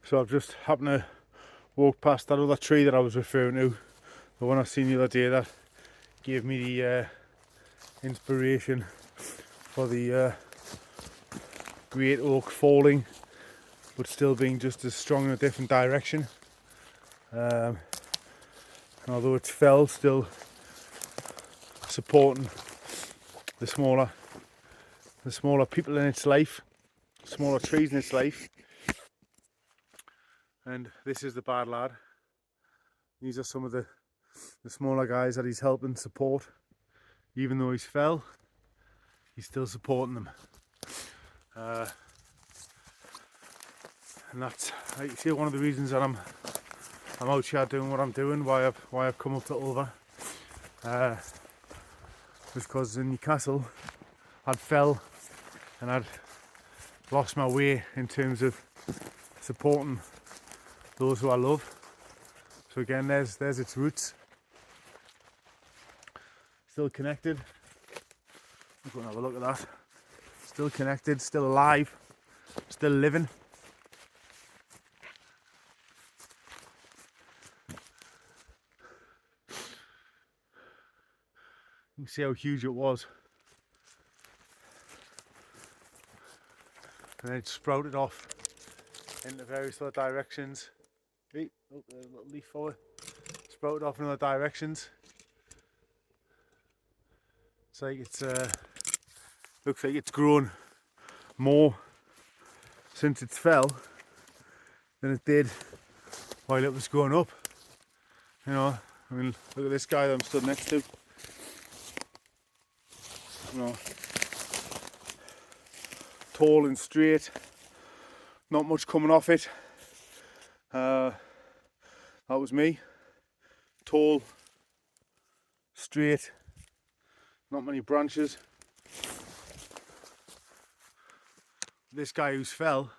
So I've just happened to walk past that other tree that I was referring to, the one I seen the other day that gave me the inspiration for the great oak falling but still being just as strong in a different direction. And although it's fell, still supporting the smaller people in its life, smaller trees in its life. And this is the bad lad. These are some of the smaller guys that he's helping support. Even though he's fell, he's still supporting them. And that's, like you see, one of the reasons that I'm out here doing what I'm doing, why I've come up to Ulva, was because in Newcastle I'd fell and I'd lost my way in terms of supporting those who I love. So again, there's its roots. Still connected. Let's go and have a look at that. Still connected, still alive, still living. You can see how huge it was. And then it sprouted off into various other directions. Hey, oh, there's a little leaf forward. Sprouted off in other directions. It's like it's looks like it's grown more since it fell than it did while it was growing up. You know, I mean, look at this guy that I'm stood next to. You know, tall and straight, not much coming off it. That was me. Tall, straight, not many branches. This guy who's fell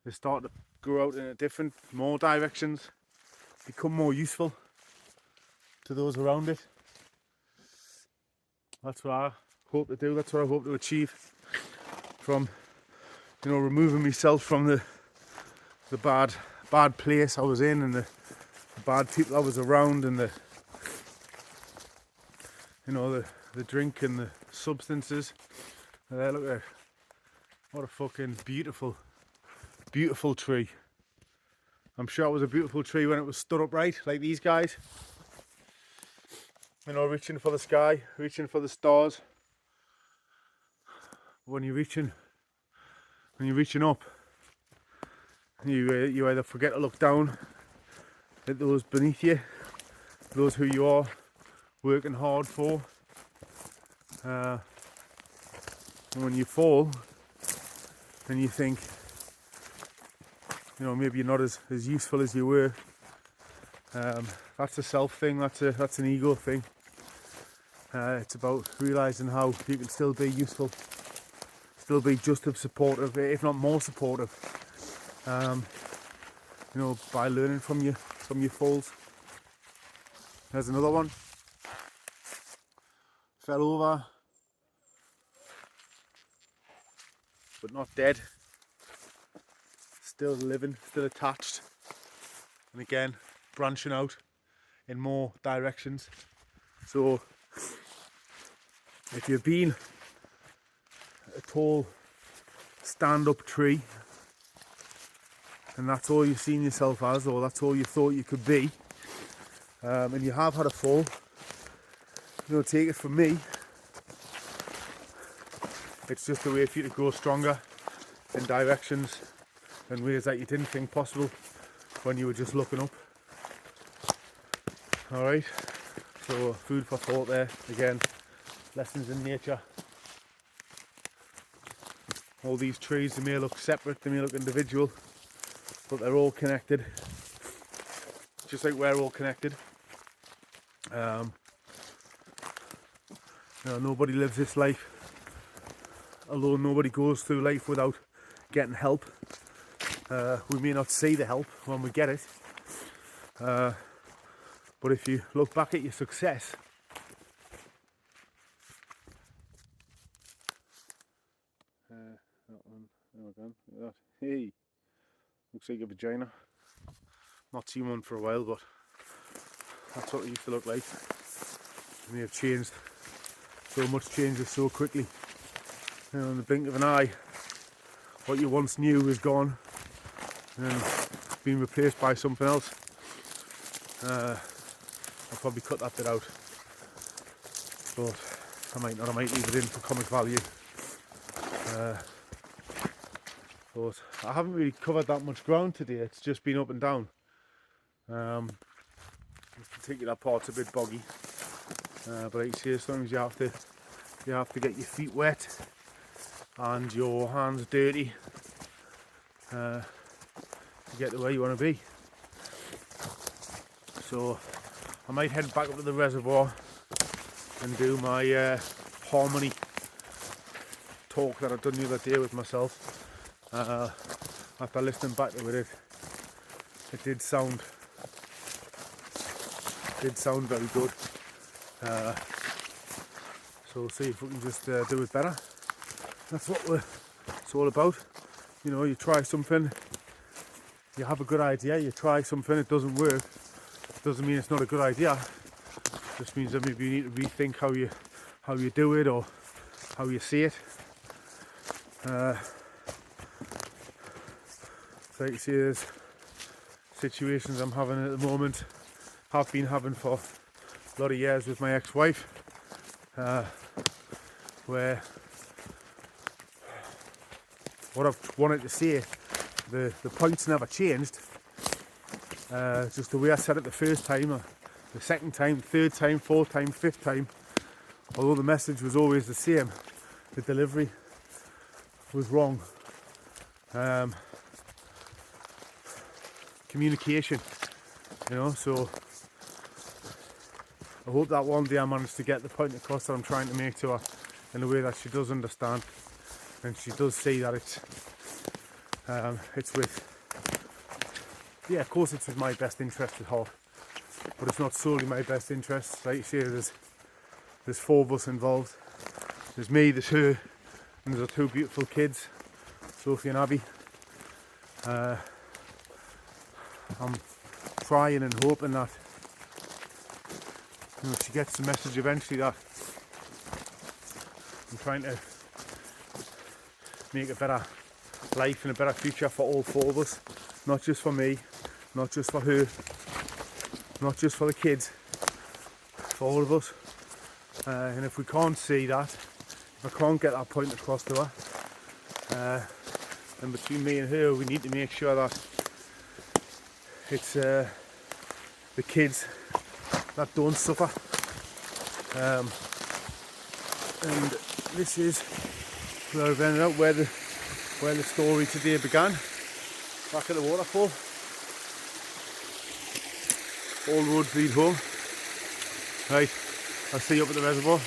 is starting to grow out in a different, more directions, become more useful to those around it. That's what I hope to do. That's what I hope to achieve from, you know, removing myself from the bad place I was in and the bad people I was around and the, you know, the drink and the substances. And there, look at it. What a fucking beautiful tree. I'm sure it was a beautiful tree when it was stood upright, like these guys. You know, reaching for the sky, reaching for the stars. When you're reaching up, you either forget to look down at those beneath you, those who you are working hard for. And when you fall, and you think, you know, maybe you're not as useful as you were. That's a self thing. That's an ego thing. It's about realizing how you can still be useful, still be just as supportive, if not more supportive. You know, by learning from your falls. There's another one. Fell over, but not dead. Still living, still attached, and again branching out in more directions. So if you've been a tall stand-up tree and that's all you've seen yourself as, or that's all you thought you could be, and you have had a fall, you know, take it from me, it's just a way for you to grow stronger in directions and ways that you didn't think possible when you were just looking up. Alright, so food for thought there. Again, lessons in nature. All these trees, they may look separate, they may look individual, but they're all connected, just like we're all connected. You know, nobody lives this life alone. Nobody goes through life without getting help. We may not see the help when we get it, but if you look back at your success, that one, there we go, look at that. Hey, Looks like a vagina. Not seen one for a while, but that's what it used to look like. And they have changed. So much changes so quickly. You know, in the blink of an eye, what you once knew is gone and been replaced by something else. I'll probably cut that bit out, but I might not. I might leave it in for comic value. But I haven't really covered that much ground today. It's just been up and down. This particular part's a bit boggy, but like you say, as long as you have to get your feet wet and your hands dirty to get to where you want to be. So I might head back up to the reservoir and do my harmony talk that I've done the other day with myself. After listening back to it, it did sound very good. So we'll see if we can just do it better. That's what it's all about. You know, you try something, you have a good idea, you try something, it doesn't work. Doesn't mean it's not a good idea. It just means that maybe you need to rethink how you do it or how you see it. So you see, there's situations I'm having at the moment, have been having for a lot of years with my ex-wife, where what I've wanted to say, the points never changed. Just the way I said it the first time, or the second time, third time, fourth time, fifth time, although the message was always the same, the delivery was wrong. Communication, you know, so I hope that one day I manage to get the point across that I'm trying to make to her in a way that she does understand and she does see that it's with, yeah, of course it's with my best interest at heart, but it's not solely my best interest. Like you say, there's four of us involved. There's me, there's her, and there's our two beautiful kids, Sophie and Abby. I'm trying and hoping that, you know, she gets the message eventually that I'm trying to make a better life and a better future for all four of us, not just for me, not just for her, not just for the kids, for all of us. And if we can't see that, if I can't get that point across to her, then between me and her we need to make sure that it's the kids that don't suffer. And this is where I've ended up, where the story today began, back at the waterfall. All roads lead home. Right, I'll see you up at the reservoir.